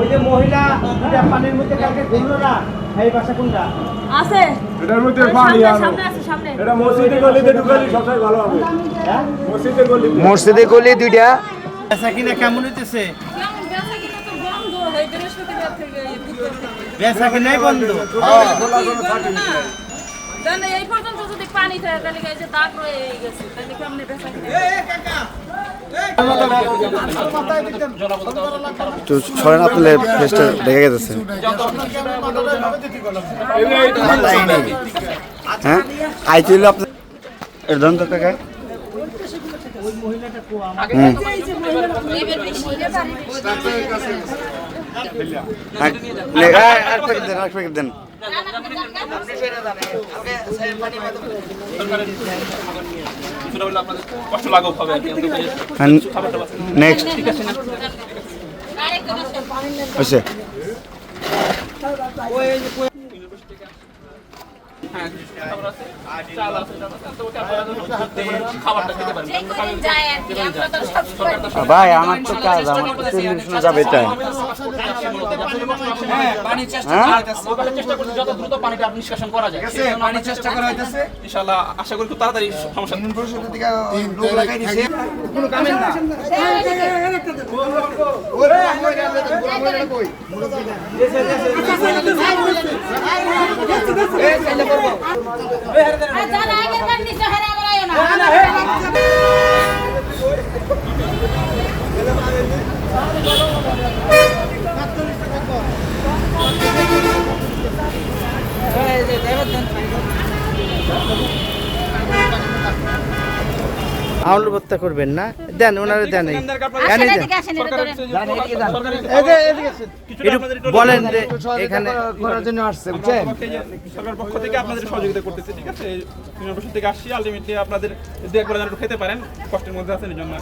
ওই যে মহিলা পানির মধ্যে কালকে ঘুরলো না এই বাসা কোনটা আছে এটার মধ্যে পানি সামনে আছে সামনে এটা মসজিদে গলিতে ঢুকালে সবচেয়ে ভালো হবে। হ্যাঁ মসজিদে গলি দুইটা। বাসা কিনা কেমন হইতেছে বেচা কিনাই বন্ধ জানেন এই পর্যন্ত যদি পানি থাকে তাহলে এই যে দাগ রয়ে গেছে তাহলে কেমনে বেচা কিনা তো ছড়েন আপনার ফেসটা দেখে গেছে। হ্যাঁ আইছিল আপনার এর ধন তো টাকা দেন নেক্সট আচ্ছা ভাই আমার তো কাজ আমার তো 3 মিনিট যাবে তাই নিষ্কাশন করা যায় চেষ্টা করা হইতেছে ইনশাআল্লাহ আশা করি খুব তাড়াতাড়ি সমস্যা লোক লাগাই দিছে কোনো কামের না আউল ভর্তা করবেন না দেন ওনারে দেন বলেন যে এখানে করার জন্য আসছে বুঝছেন সরকার পক্ষ থেকে আপনাদের সহযোগিতা করতেছে ঠিক আছে ইউনিভার্সিটি থেকে আসছি আলটিমেটলি আপনাদের দু একবার যেন একটু খেতে পারেন কষ্টের মধ্যে আছেন এই জন্য